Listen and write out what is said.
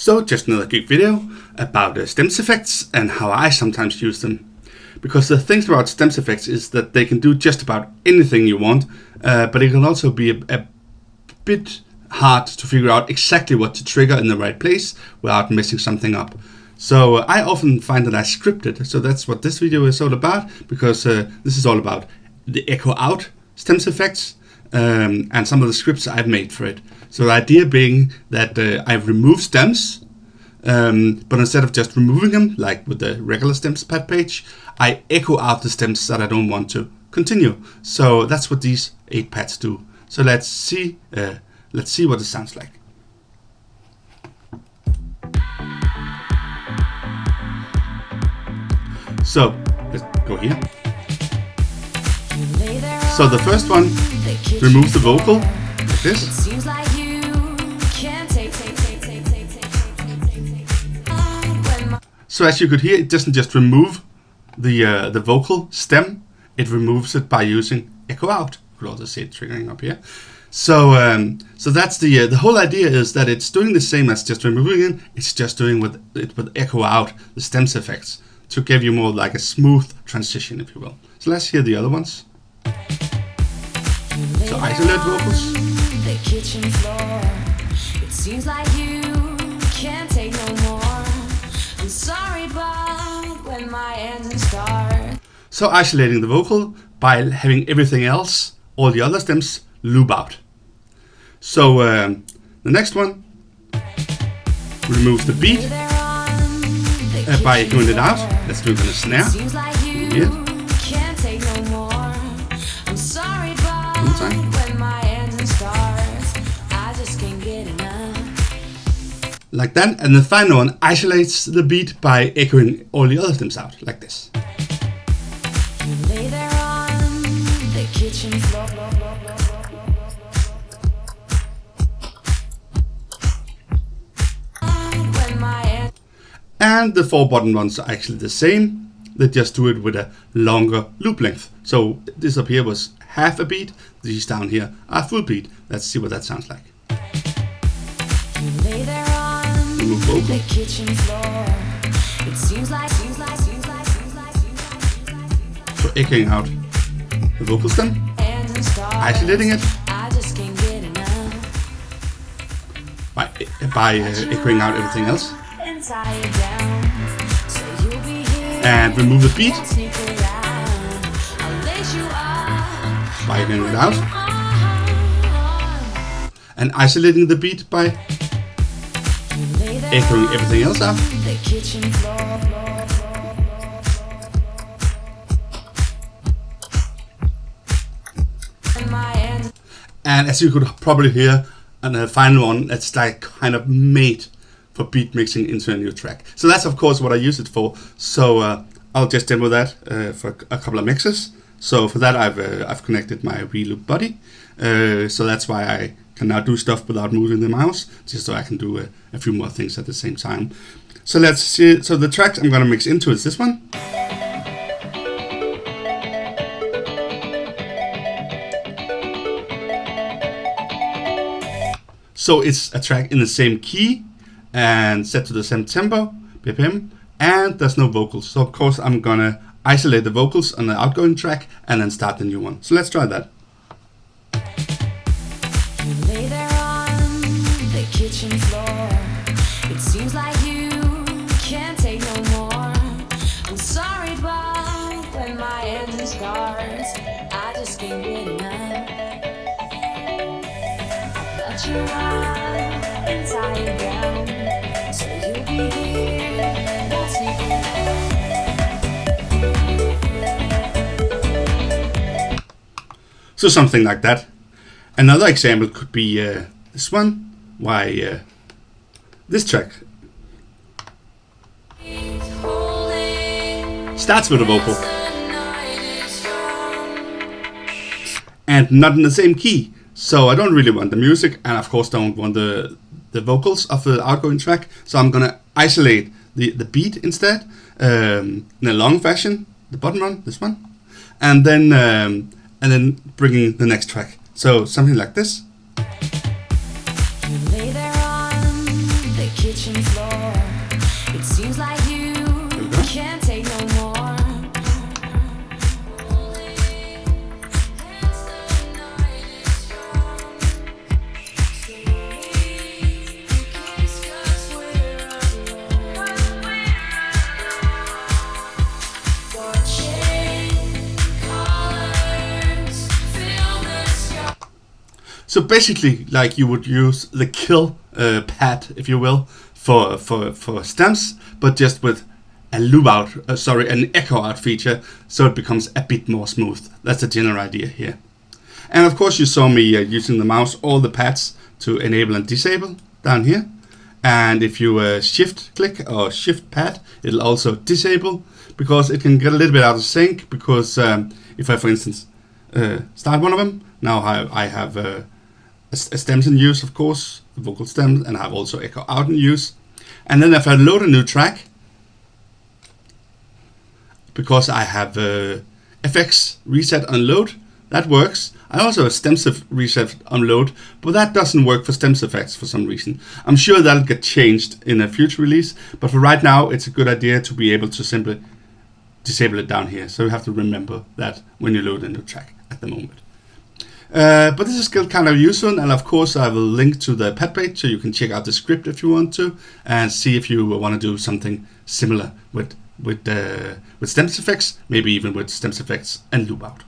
So just another quick video about stems effects and how I sometimes use them. Because the things about stems effects is that they can do just about anything you want, but it can also be a bit hard to figure out exactly what to trigger in the right place without messing something up. So I often find that I script it. So that's what this video is all about, because this is all about the echo out stems effects and some of the scripts I've made for it. So the idea being that I've removed stems, but instead of just removing them, like with the regular stems pad page, I echo out the stems that I don't want to continue. So that's what these 8 pads do. So let's see what it sounds like. So let's go here. So the first one removes the vocal like this. So as you could hear, it doesn't just remove the vocal stem, it removes it by using echo out. You could also see it triggering up here. So that's the whole idea, is that it's doing the same as just removing it. It's just doing with echo out the stems effects to give you more like a smooth transition, if you will. So let's hear the other ones. So isolate vocals. The kitchen floor. It seems like you can't take no more. I'm sorry, but when my engine starts. So isolating the vocal by having everything else, all the other stems, loop out. So the next one removes the beat by echoing it out. Let's do it on a snare. Here. One time. Like that, and the final one isolates the beat by echoing all the other stems out, like this. And the 4 bottom ones are actually the same. They just do it with a longer loop length. So this up here was half a beat. These down here are full beat. Let's see what that sounds like. Remove vocal. So echoing out the vocal stem, isolating it by echoing out everything else, and remove the beat by echoing it out, and isolating the beat by echoing everything else out. And as you could probably hear, and the final one, it's like kind of made for beat mixing into a new track. So that's of course what I use it for. So I'll just demo that for a couple of mixes. So for that I've connected my reloop body. So that's why I can now do stuff without moving the mouse, just so I can do a few more things at the same time. So let's see. So the tracks I'm gonna mix into is this one. So it's a track in the same key and set to the same tempo, BPM, and there's no vocals. So of course I'm gonna isolate the vocals on the outgoing track and then start the new one. So let's try that. Lay there on the kitchen floor. It seems like you can't take no more. I'm sorry, but when my engine starts, I just can't get enough. But you are inside down, so you'll be here. That's it. So something like that. Another example could be this one. This track starts with a vocal and not in the same key. So I don't really want the music, and of course don't want the vocals of the outgoing track. So I'm gonna isolate the beat instead in a long fashion, the bottom one, this one, and then bringing the next track. So something like this. kitchen floor. It seems like you can't take no more. So basically, like you would use the kill pad, if you will, for stems, but just with a loop out, an echo out feature, so it becomes a bit more smooth. That's the general idea here. And of course, you saw me using the mouse, all the pads to enable and disable down here. And if you shift click or shift pad, it'll also disable, because it can get a little bit out of sync. Because if I, for instance, start one of them, now I have a stems in use, of course, the vocal stems, and I have also echo out in use. And then if I load a new track, because I have FX reset unload, that works. I also have StemSift reset unload, but that doesn't work for stems effects for some reason. I'm sure that'll get changed in a future release, but for right now, it's a good idea to be able to simply disable it down here. So you have to remember that when you load a new track at the moment. But this is still kind of useful, and of course I will link to the pad page so you can check out the script if you want to, and see if you want to do something similar with stems effects, maybe even with stems effects and loop out.